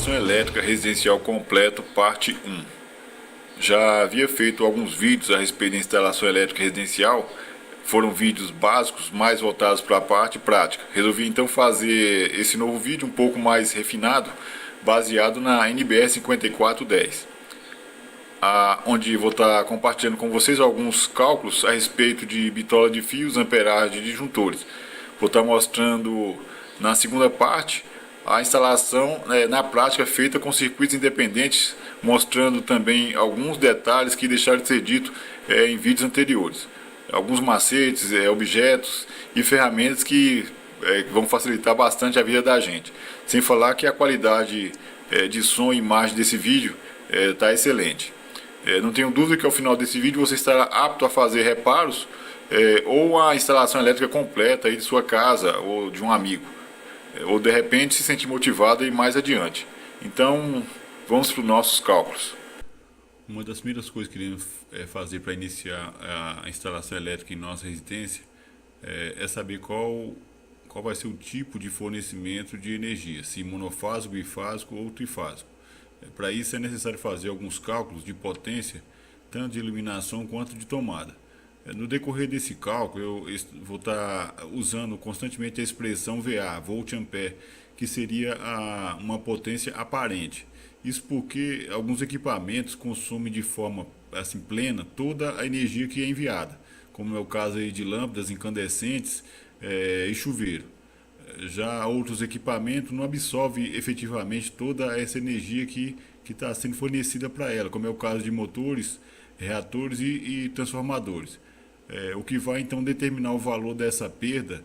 instalação elétrica residencial completo, parte 1. Já havia feito alguns vídeos a respeito da instalação elétrica residencial. Foram vídeos básicos, mais voltados para a parte prática. Resolvi então fazer esse novo vídeo um pouco mais refinado, baseado na NBR 5410, onde vou estar compartilhando com vocês alguns cálculos a respeito de bitola de fios, amperagem de disjuntores. Vou estar mostrando na segunda parte a instalação na prática feita com circuitos independentes, mostrando também alguns detalhes que deixaram de ser dito em vídeos anteriores. Alguns macetes, objetos e ferramentas que vão facilitar bastante a vida da gente. Sem falar que a qualidade de som e imagem desse vídeo está excelente. Não tenho dúvida que ao final desse vídeo você estará apto a fazer reparos ou a instalação elétrica completa aí de sua casa ou de um amigo. Ou de repente se sentir motivado a ir mais adiante. Então vamos para os nossos cálculos. Uma das primeiras coisas que queremos fazer para iniciar a instalação elétrica em nossa residência é saber qual vai ser o tipo de fornecimento de energia, se monofásico, bifásico ou trifásico. Para isso é necessário fazer alguns cálculos de potência, tanto de iluminação quanto de tomada. No decorrer desse cálculo eu vou estar usando constantemente a expressão VA, volt-ampere, que seria uma potência aparente. Isso porque alguns equipamentos consomem de forma assim, plena toda a energia que é enviada, como é o caso aí de lâmpadas incandescentes e chuveiro. Já outros equipamentos não absorvem efetivamente toda essa energia que está sendo fornecida para ela, como é o caso de motores, reatores e transformadores. O que vai então determinar o valor dessa perda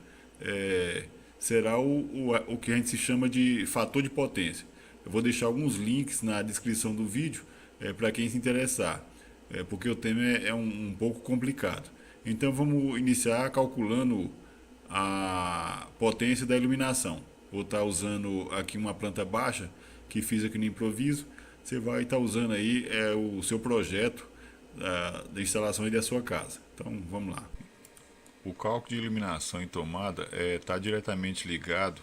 será o que a gente se chama de fator de potência. Eu vou deixar alguns links na descrição do vídeo para quem se interessar, porque o tema é um pouco complicado. Então vamos iniciar calculando a potência da iluminação. Vou estar usando aqui uma planta baixa que fiz aqui no improviso. Você vai estar usando aí o seu projeto da instalação aí da sua casa. Então vamos lá. O cálculo de iluminação e tomada está diretamente ligado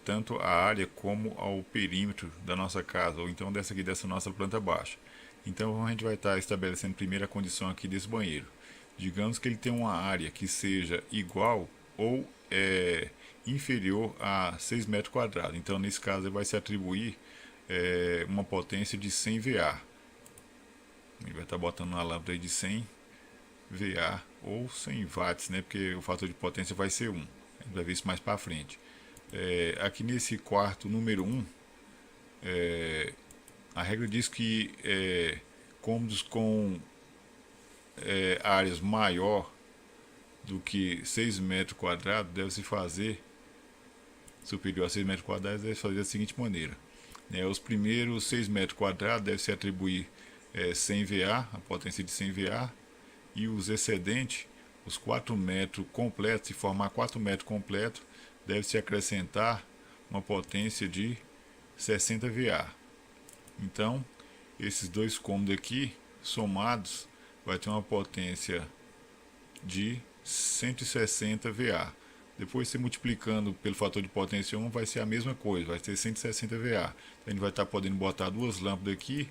tanto à área como ao perímetro da nossa casa, ou então dessa nossa planta baixa. Então a gente vai estar estabelecendo primeiro a condição aqui desse banheiro. Digamos que ele tem uma área que seja igual ou inferior a 6 metros quadrados. Então nesse caso ele vai se atribuir uma potência de 100 VA. Ele vai estar botando uma lâmpada aí de 100 VA ou 100 watts, né? Porque o fator de potência vai ser 1. A gente vai ver isso mais para frente. Aqui nesse quarto número 1, a regra diz que cômodos com áreas maior do que 6 metros quadrados deve se fazer, superior a 6 metros quadrados, deve se fazer da seguinte maneira. Os primeiros 6 metros quadrados deve se atribuir 100 VA, a potência de 100 VA, e os excedentes, os 4 metros completos, se formar 4 metros completos, deve-se acrescentar uma potência de 60 VA. Então, esses dois cômodos aqui, somados, vai ter uma potência de 160 VA. Depois, se multiplicando pelo fator de potência 1, vai ser a mesma coisa, vai ter 160 VA. Então, a gente vai estar podendo botar duas lâmpadas aqui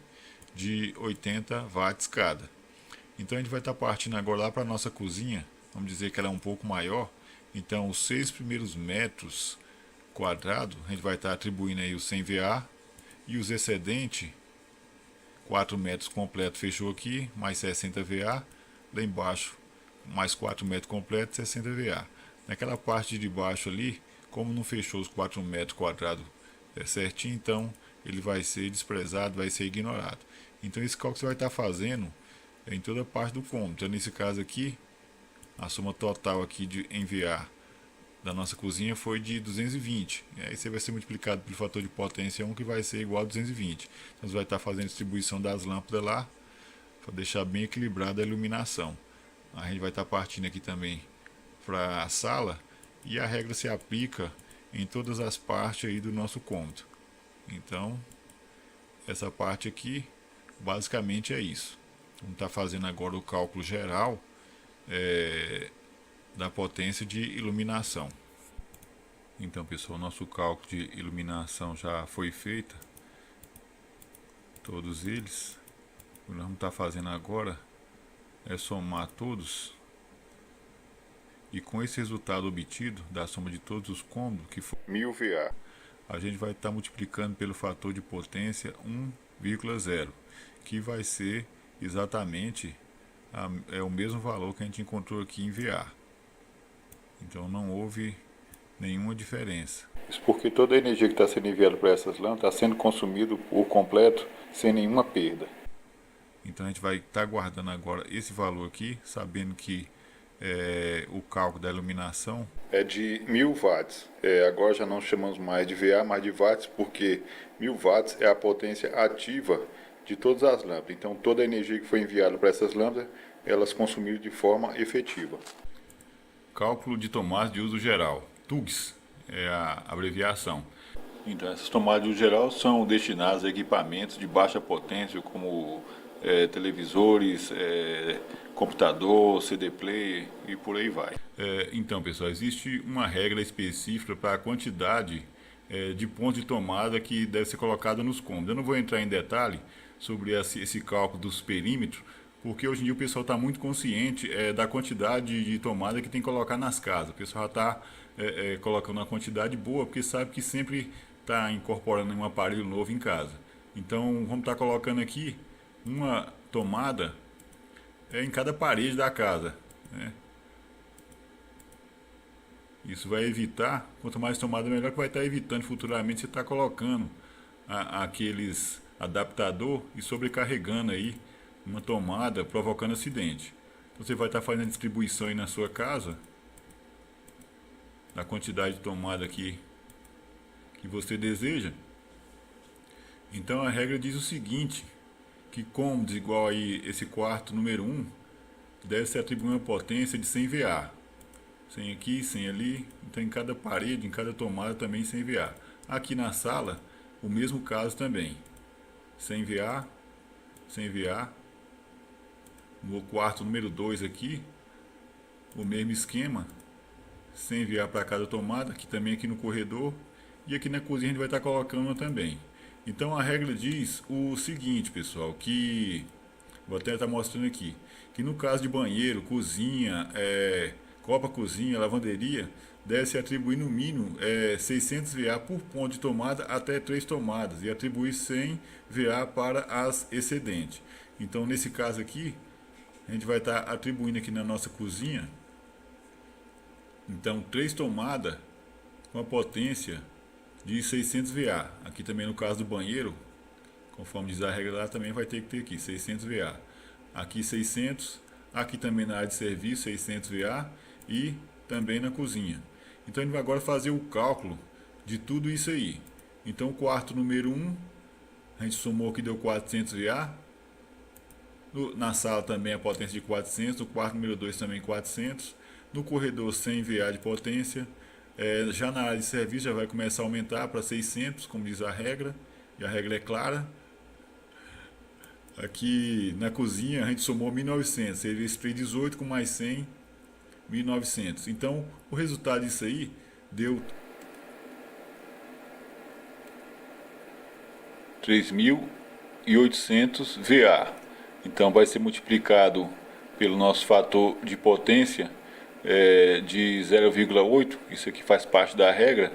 de 80 watts cada. Então, a gente vai estar partindo agora lá para a nossa cozinha. Vamos dizer que ela é um pouco maior. Então, os 6 primeiros metros quadrados, a gente vai estar atribuindo aí os 100 VA. E os excedentes, 4 metros completos, fechou aqui, mais 60 VA. Lá embaixo, mais 4 metros completos, 60 VA. Naquela parte de baixo ali, como não fechou os 4 metros quadrados certinho, então ele vai ser desprezado, vai ser ignorado. Então, esse cálculo você vai estar fazendo em toda a parte do cômodo. Então, nesse caso aqui, a soma total aqui em VA da nossa cozinha foi de 220. E aí você vai ser multiplicado pelo fator de potência 1, que vai ser igual a 220. Então você vai estar fazendo a distribuição das lâmpadas lá, para deixar bem equilibrada a iluminação. A gente vai estar partindo aqui também para a sala, e a regra se aplica em todas as partes aí do nosso cômodo. Então, essa parte aqui, basicamente é isso. Vamos estar fazendo agora o cálculo geral da potência de iluminação. Então, pessoal, nosso cálculo de iluminação já foi feito. todos eles. O que nós vamos estar fazendo agora é somar todos, e com esse resultado obtido da soma de todos os cômodos, que for 1000 VA, a gente vai estar multiplicando pelo fator de potência 1,0, que vai ser exatamente o mesmo valor que a gente encontrou aqui em VA. Então não houve nenhuma diferença. Isso porque toda a energia que está sendo enviada para essas lâmpadas está sendo consumida por completo, sem nenhuma perda. Então a gente vai estar guardando agora esse valor aqui, sabendo que o cálculo da iluminação é de 1000 watts. Agora já não chamamos mais de VA, mas de watts, porque 1000 watts é a potência ativa de todas as lâmpadas. Então toda a energia que foi enviada para essas lâmpadas, elas consumiram de forma efetiva. Cálculo de tomadas de uso geral. TUGS é a abreviação. Então essas tomadas de uso geral são destinadas a equipamentos de baixa potência, como televisores, computador, CD player e por aí vai. Então, pessoal, existe uma regra específica para a quantidade de pontos de tomada que deve ser colocada nos cômodos. Eu não vou entrar em detalhe sobre esse cálculo dos perímetros, porque hoje em dia o pessoal está muito consciente da quantidade de tomada que tem que colocar nas casas. O pessoal já está colocando uma quantidade boa, porque sabe que sempre está incorporando um aparelho novo em casa. Então vamos estar colocando aqui uma tomada em cada parede da casa, né? Isso vai evitar, quanto mais tomada melhor, que vai estar evitando futuramente você estar colocando aqueles adaptador e sobrecarregando aí uma tomada, provocando acidente. Então você vai estar fazendo a distribuição aí na sua casa da quantidade de tomada que você deseja. Então a regra diz o seguinte, que cômodos igual aí esse quarto número 1 deve se atribuir uma potência de 100 VA. 100 aqui, 100 ali, então em cada parede, em cada tomada também 100 VA. Aqui na sala, o mesmo caso também. 100 VA, 100 VA. No quarto número 2 aqui, o mesmo esquema, 100 VA para cada tomada, aqui também aqui no corredor, e aqui na cozinha a gente vai estar colocando uma também. Então a regra diz o seguinte, pessoal, que vou até estar mostrando aqui, que no caso de banheiro, cozinha, copa cozinha, lavanderia, deve se atribuir no mínimo 600 VA por ponto de tomada até 3 tomadas e atribuir 100 VA para as excedentes. Então nesse caso aqui, a gente vai estar atribuindo aqui na nossa cozinha, então 3 tomadas com a potência de 600 VA. Aqui também no caso do banheiro, conforme diz a regra lá, também vai ter que ter aqui 600 VA. Aqui 600, aqui também na área de serviço 600 VA e também na cozinha. Então a gente vai agora fazer o cálculo de tudo isso aí. Então o quarto número 1, a gente somou que deu 400 VA. Na sala também a potência de 400, no quarto número 2 também 400. No corredor 100 VA de potência. Já na área de serviço já vai começar a aumentar para 600, como diz a regra, e a regra é clara. Aqui na cozinha a gente somou 1900, seria spray 18 com mais 100, 1900. Então o resultado disso aí deu 3.800 VA. Então vai ser multiplicado pelo nosso fator de potência de 0,8, isso aqui faz parte da regra,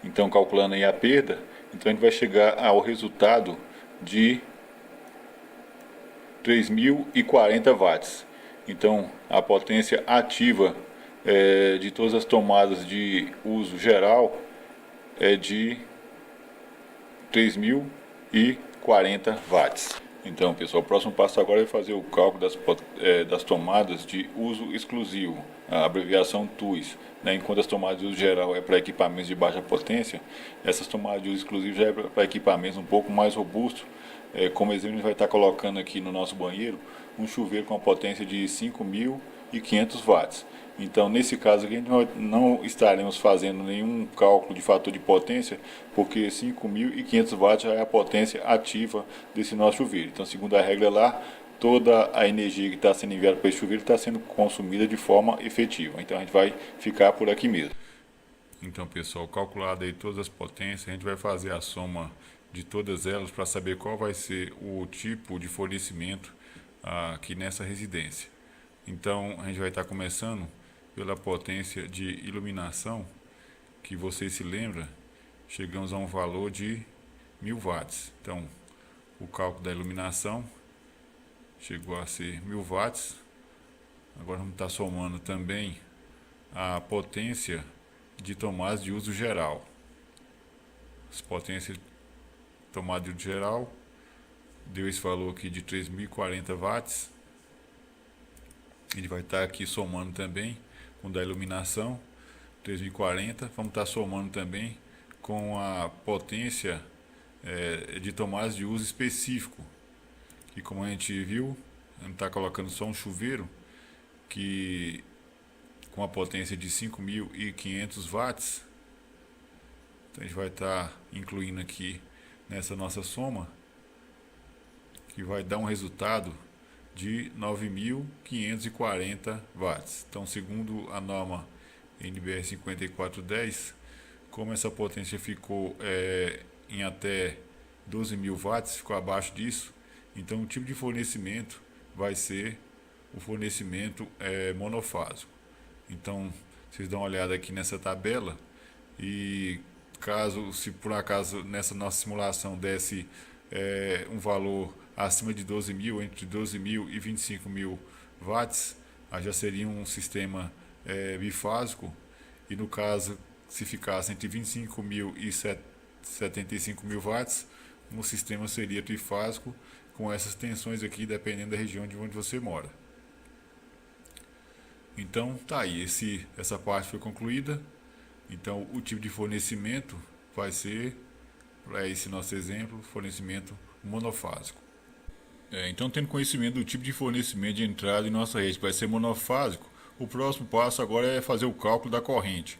então calculando aí a perda, então a gente vai chegar ao resultado de 3.040 watts. Então a potência ativa de todas as tomadas de uso geral é de 3.040 watts. Então, pessoal, o próximo passo agora é fazer o cálculo das tomadas de uso exclusivo, a abreviação TUS. Né? Enquanto as tomadas de uso geral é para equipamentos de baixa potência, essas tomadas de uso exclusivo já é para equipamentos um pouco mais robustos. Como exemplo, a gente vai estar colocando aqui no nosso banheiro um chuveiro com a potência de 5.500 watts. Então, nesse caso aqui, não estaremos fazendo nenhum cálculo de fator de potência, porque 5.500 watts já é a potência ativa desse nosso chuveiro. Então, segundo a regra lá, toda a energia que está sendo enviada para esse chuveiro está sendo consumida de forma efetiva. Então, a gente vai ficar por aqui mesmo. Então, pessoal, calculado aí todas as potências, a gente vai fazer a soma de todas elas para saber qual vai ser o tipo de fornecimento aqui nessa residência. Então a gente vai estar começando pela potência de iluminação, que vocês se lembram, chegamos a um valor de 1000 watts. Então o cálculo da iluminação chegou a ser 1000 watts. Agora vamos estar somando também a potência de tomadas de uso geral. As potências de tomada de uso geral deu esse valor aqui de 3040 watts. Ele vai estar aqui somando também com da iluminação 3040. Vamos estar somando também com a potência de tomadas de uso específico, que como a gente viu, a gente está colocando só um chuveiro que com a potência de 5500 watts. Então a gente vai estar incluindo aqui nessa nossa soma, que vai dar um resultado de 9540 watts. Então, segundo a norma NBR 5410, como essa potência ficou em até 12.000 watts, ficou abaixo disso, então o tipo de fornecimento vai ser o fornecimento monofásico. Então vocês dão uma olhada aqui nessa tabela, e se por acaso nessa nossa simulação desse um valor acima de 12.000, entre 12.000 e 25.000 watts, aí já seria um sistema bifásico, e no caso se ficasse entre 25.000 e 75.000 watts, o sistema seria trifásico, com essas tensões aqui dependendo da região de onde você mora. Então tá aí, essa parte foi concluída. Então o tipo de fornecimento vai ser, para esse nosso exemplo, fornecimento monofásico. Então, tendo conhecimento do tipo de fornecimento de entrada em nossa rede, que vai ser monofásico, o próximo passo agora é fazer o cálculo da corrente,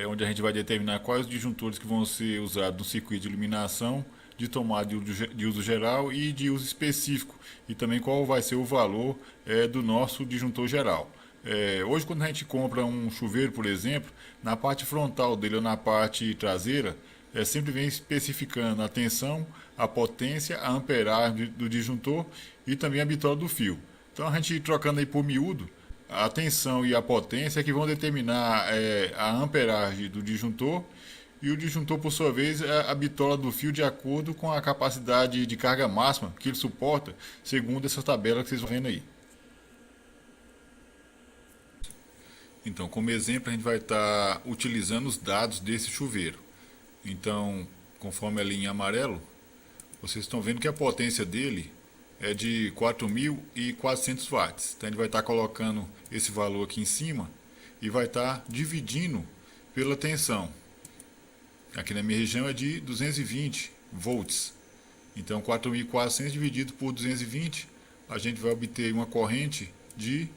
onde a gente vai determinar quais os disjuntores que vão ser usados no circuito de iluminação, de tomada de uso geral e de uso específico, e também qual vai ser o valor do nosso disjuntor geral. Hoje, quando a gente compra um chuveiro, por exemplo, na parte frontal dele ou na parte traseira, sempre vem especificando a tensão, a potência, a amperagem do disjuntor e também a bitola do fio. Então a gente trocando aí por miúdo, a tensão e a potência é que vão determinar a amperagem do disjuntor, e o disjuntor, por sua vez, é a bitola do fio de acordo com a capacidade de carga máxima que ele suporta, segundo essa tabela que vocês estão vendo aí. Então, como exemplo, a gente vai estar utilizando os dados desse chuveiro. Então, conforme a linha em amarelo, vocês estão vendo que a potência dele é de 4.400 watts. Então, a gente vai estar colocando esse valor aqui em cima e vai estar dividindo pela tensão. Aqui na minha região é de 220 volts. Então, 4.400 dividido por 220, a gente vai obter uma corrente de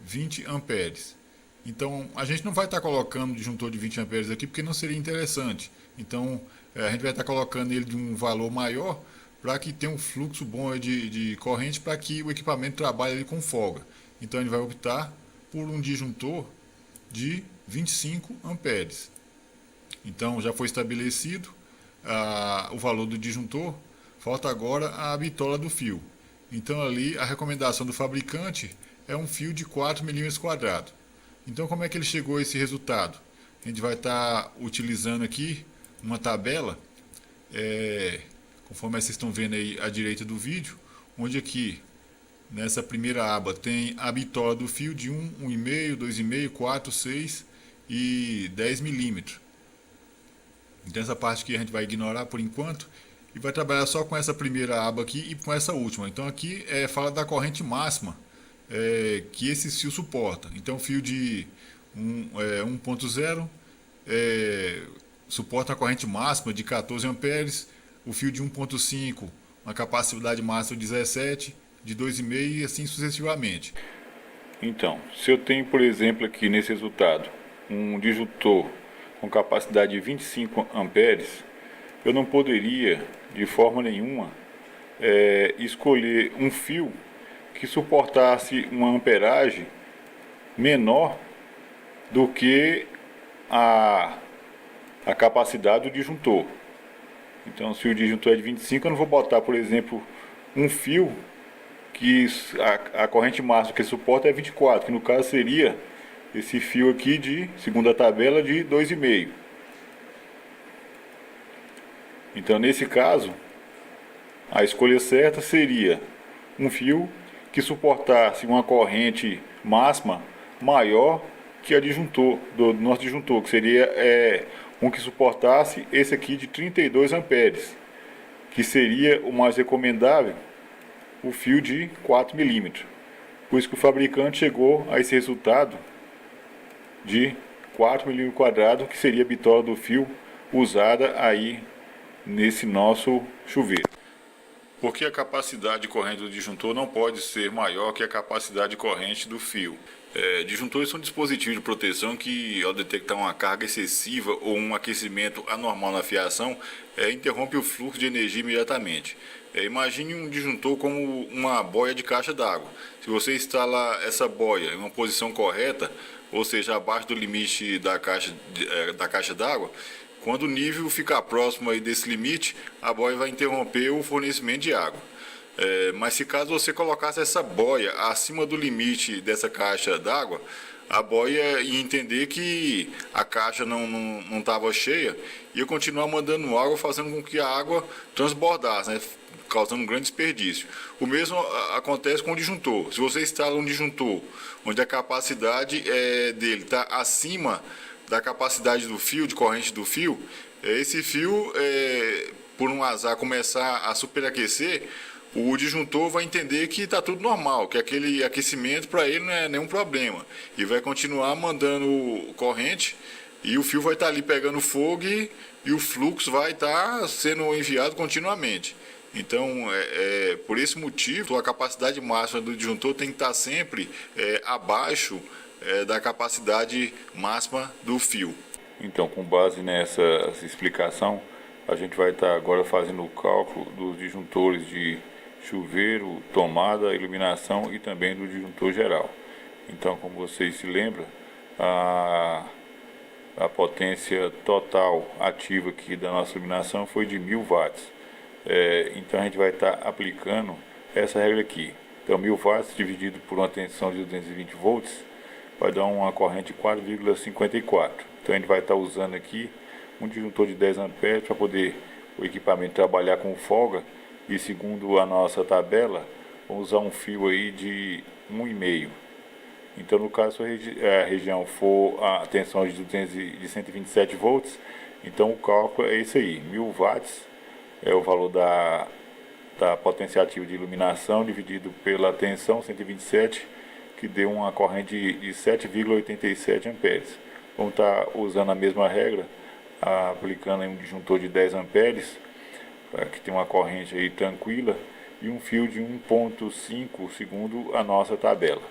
20 amperes. Então, a gente não vai estar colocando disjuntor de 20 amperes aqui, porque não seria interessante. Então, a gente vai estar colocando ele de um valor maior, para que tenha um fluxo bom de corrente, para que o equipamento trabalhe ali com folga. Então, a gente vai optar por um disjuntor de 25 amperes. Então, já foi estabelecido o valor do disjuntor, falta agora a bitola do fio. Então, ali, a recomendação do fabricante é um fio de 4 milímetros quadrados. Então, como é que ele chegou a esse resultado? A gente vai estar utilizando aqui uma tabela, conforme vocês estão vendo aí à direita do vídeo, onde aqui, nessa primeira aba, tem a bitola do fio de 1, 1,5, 2,5, 4, 6 e 10 milímetros. Então, essa parte aqui a gente vai ignorar por enquanto e vai trabalhar só com essa primeira aba aqui e com essa última. Então, aqui fala da corrente máxima que esse fio suporta. Então, o fio de 1.0 suporta a corrente máxima de 14 amperes, o fio de 1.5 uma capacidade máxima de 17, de 2,5 e assim sucessivamente. Então, se eu tenho, por exemplo, aqui nesse resultado, um disjuntor com capacidade de 25 amperes, eu não poderia, de forma nenhuma, escolher um fio que suportasse uma amperagem menor do que a capacidade do disjuntor. Então, se o disjuntor é de 25, eu não vou botar, por exemplo, um fio que a corrente máxima que ele suporta é 24, que no caso seria esse fio aqui de, segundo a tabela, de 2,5. Então, nesse caso, a escolha certa seria um fio que suportasse uma corrente máxima maior que a disjuntor, do nosso disjuntor, que seria um que suportasse esse aqui de 32 amperes, que seria o mais recomendável, o fio de 4 milímetros. Por isso que o fabricante chegou a esse resultado de 4 milímetros quadrados, que seria a bitola do fio usada aí nesse nosso chuveiro. Porque a capacidade de corrente do disjuntor não pode ser maior que a capacidade de corrente do fio. Disjuntores são dispositivos de proteção que, ao detectar uma carga excessiva ou um aquecimento anormal na fiação, interrompe o fluxo de energia imediatamente. Imagine um disjuntor como uma boia de caixa d'água. Se você instala essa boia em uma posição correta, ou seja, abaixo do limite da caixa d'água, quando o nível ficar próximo aí desse limite, a boia vai interromper o fornecimento de água. Mas se caso você colocasse essa boia acima do limite dessa caixa d'água, a boia ia entender que a caixa não estava cheia e ia continuar mandando água, fazendo com que a água transbordasse, né? Causando um grande desperdício. O mesmo acontece com o disjuntor. Se você instala um disjuntor onde a capacidade dele está acima da capacidade do fio, de corrente do fio, esse fio, por um azar, começar a superaquecer, o disjuntor vai entender que está tudo normal, que aquele aquecimento para ele não é nenhum problema, e vai continuar mandando corrente, e o fio vai estar ali pegando fogo e o fluxo vai estar sendo enviado continuamente. Então, por esse motivo, a capacidade máxima do disjuntor tem que estar sempre abaixo da capacidade máxima do fio. Então, com base nessa explicação, a gente vai estar agora fazendo o cálculo dos disjuntores de chuveiro, tomada, iluminação e também do disjuntor geral. Então, como vocês se lembram, a potência total ativa aqui da nossa iluminação foi de 1000 watts. Então a gente vai estar aplicando essa regra aqui. Então 1000 watts dividido por uma tensão de 220 volts vai dar uma corrente de 4,54. Então a gente vai estar usando aqui um disjuntor de 10 amperes para poder o equipamento trabalhar com folga, e segundo a nossa tabela vamos usar um fio aí de 1,5. Então no caso se a região for a tensão de 127 volts, então o cálculo é esse aí, 1000 watts é o valor da potência ativa de iluminação dividido pela tensão 127, que deu uma corrente de 7,87 amperes. Vamos estar usando a mesma regra, aplicando um disjuntor de 10 amperes, que tem uma corrente aí tranquila, e um fio de 1,5 segundo a nossa tabela.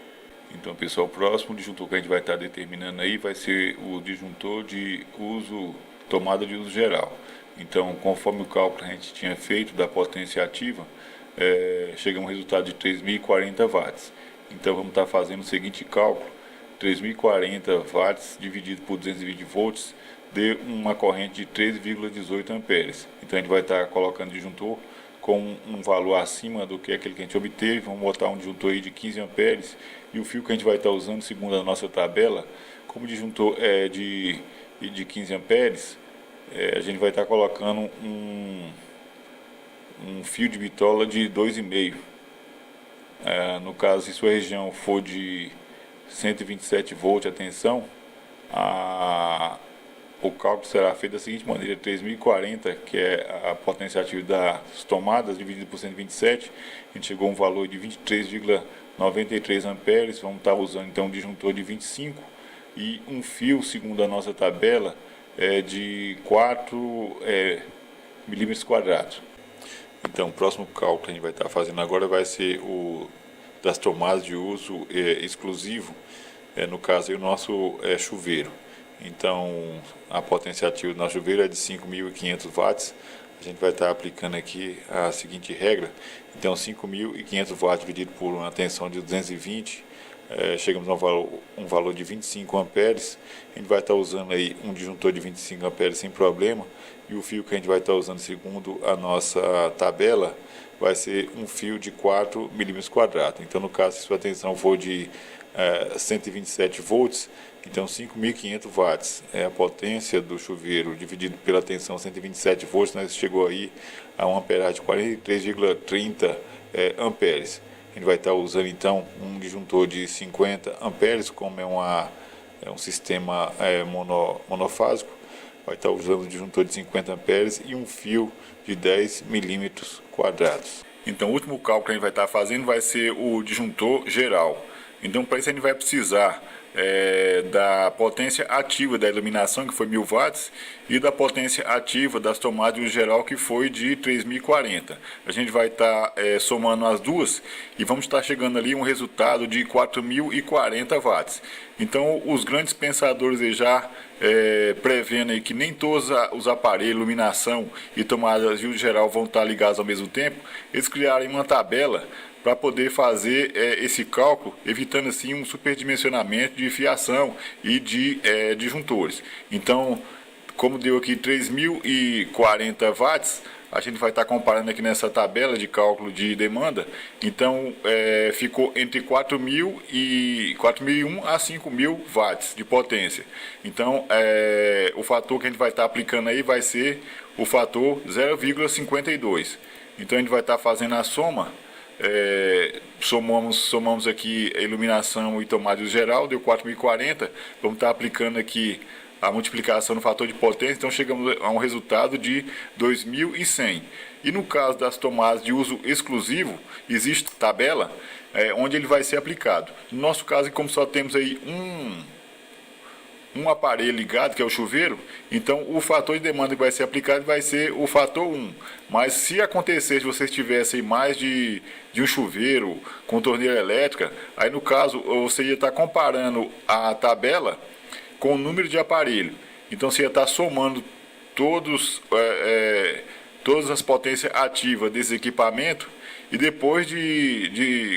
Então, pessoal, o próximo disjuntor que a gente vai estar determinando aí vai ser o disjuntor de tomada de uso geral. Então, conforme o cálculo que a gente tinha feito da potência ativa, chega a um resultado de 3.040 watts. Então, vamos estar fazendo o seguinte cálculo: 3.040 watts dividido por 220 volts dê uma corrente de 3,18 amperes. Então, a gente vai estar colocando o disjuntor com um valor acima do que aquele que a gente obteve. Vamos botar um disjuntor aí de 15 amperes, e o fio que a gente vai estar usando, segundo a nossa tabela, como o disjuntor é de 15 amperes, a gente vai estar colocando um fio de bitola de 2,5. No caso, se sua região for de 127 volts a tensão, o cálculo será feito da seguinte maneira: 3.040, que é a potência ativa das tomadas, dividido por 127, a gente chegou a um valor de 23,93 amperes. Vamos estar usando então um disjuntor de 25 e um fio, segundo a nossa tabela, de 4 milímetros quadrados. Então, o próximo cálculo que a gente vai estar fazendo agora vai ser o das tomadas de uso exclusivo, no caso aí, o nosso chuveiro. Então, a potência ativa do nosso chuveiro é de 5.500 watts. A gente vai estar aplicando aqui a seguinte regra. Então, 5.500 watts dividido por uma tensão de 220 chegamos a um valor de 25 amperes. A gente vai estar usando aí um disjuntor de 25 amperes sem problema, e o fio que a gente vai estar usando, segundo a nossa tabela, vai ser um fio de 4 milímetros quadrados. Então, no caso, se sua tensão for de 127 volts, então 5.500 watts é a potência do chuveiro dividido pela tensão 127 volts, nós chegou aí a uma amperagem de 43,30 amperes. A gente vai estar usando então um disjuntor de 50 amperes, como é um sistema monofásico. Vai estar usando um disjuntor de 50 amperes e um fio de 10 milímetros quadrados. Então, o último cálculo que a gente vai estar fazendo vai ser o disjuntor geral. Então, para isso a gente vai precisar da potência ativa da iluminação, que foi 1000 watts, e da potência ativa das tomadas de uso geral, que foi de 3040. A gente vai estar somando as duas e vamos estar chegando ali um resultado de 4040 watts. Então, os grandes pensadores aí já prevendo aí que nem todos os aparelhos, iluminação e tomadas de uso geral vão estar ligados ao mesmo tempo, eles criaram uma tabela para poder fazer esse cálculo, evitando assim um superdimensionamento de fiação e de disjuntores. Então, como deu aqui 3040 watts, a gente vai estar comparando aqui nessa tabela de cálculo de demanda. Então, ficou entre 4.001 a 5.000 watts de potência. Então, o fator que a gente vai estar aplicando aí vai ser o fator 0,52. Então, a gente vai estar fazendo a soma. Somamos aqui a iluminação e tomada geral, deu 4.040. Vamos estar aplicando aqui a multiplicação no fator de potência, então chegamos a um resultado de 2.100. E no caso das tomadas de uso exclusivo, existe tabela onde ele vai ser aplicado. No nosso caso, como só temos aí um aparelho ligado, que é o chuveiro, então o fator de demanda que vai ser aplicado vai ser o fator 1. Mas se acontecer, se vocês tivessem mais de um chuveiro com torneira elétrica, aí no caso você ia estar comparando a tabela com o número de aparelho. Então você ia estar somando todas as potências ativas desse equipamento, e depois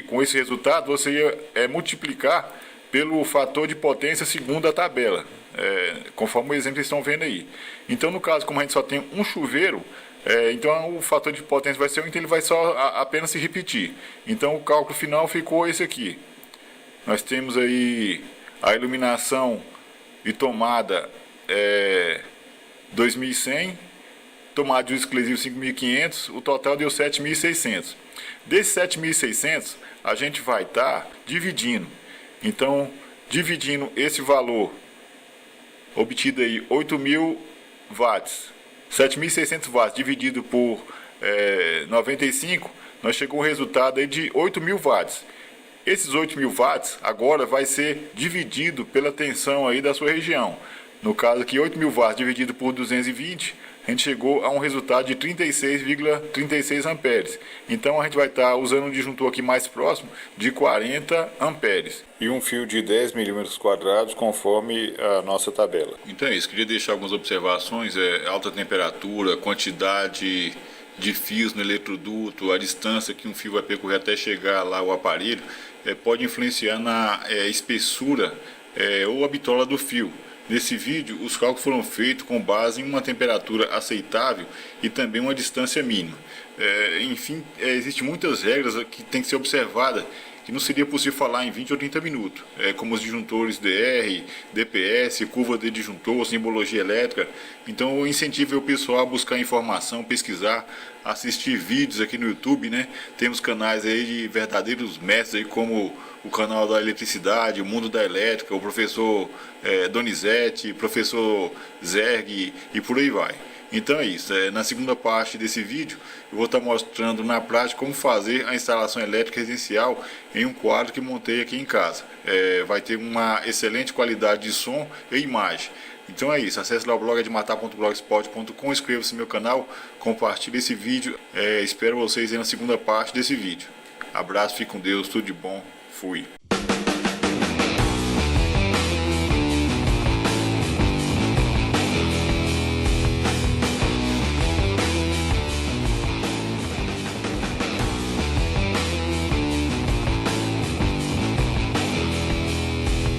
com esse resultado você ia multiplicar pelo fator de potência segundo a tabela, conforme o exemplo que vocês estão vendo aí. Então, no caso, como a gente só tem um chuveiro, então o fator de potência vai ser 1, então ele vai só apenas se repetir. Então, o cálculo final ficou esse aqui. Nós temos aí a iluminação e tomada 2.100, tomada de uso exclusivo 5.500, o total deu 7.600. Desses 7.600, a gente vai estar dividindo. Então, dividindo esse valor obtido aí, 8.000 watts, 7.600 watts dividido por 95, nós chegamos a um resultado aí de 8.000 watts. Esses 8.000 watts agora vai ser dividido pela tensão aí da sua região. No caso aqui, 8.000 watts dividido por 220, a gente chegou a um resultado de 36,36 amperes. Então a gente vai estar usando um disjuntor aqui mais próximo de 40 amperes. E um fio de 10 milímetros quadrados, conforme a nossa tabela. Então é isso, queria deixar algumas observações: alta temperatura, quantidade de fios no eletroduto, a distância que um fio vai percorrer até chegar lá ao aparelho, pode influenciar na espessura ou a bitola do fio. Nesse vídeo, os cálculos foram feitos com base em uma temperatura aceitável e também uma distância mínima. Enfim, existem muitas regras que tem que ser observadas, que não seria possível falar em 20 ou 30 minutos, como os disjuntores DR, DPS, curva de disjuntor, simbologia elétrica. Então eu incentivo o pessoal a buscar informação, pesquisar, assistir vídeos aqui no YouTube, né? Temos canais aí de verdadeiros mestres aí, como o canal da eletricidade, o mundo da elétrica, o professor Donizete, professor Zerg e por aí vai. Então é isso, na segunda parte desse vídeo eu vou estar mostrando na prática como fazer a instalação elétrica residencial em um quadro que montei aqui em casa. Vai ter uma excelente qualidade de som e imagem. Então é isso, acesse lá o blog edmatar.blogspot.com, inscreva-se no meu canal, compartilhe esse vídeo, espero vocês aí na segunda parte desse vídeo. Abraço, fique com Deus, tudo de bom, fui.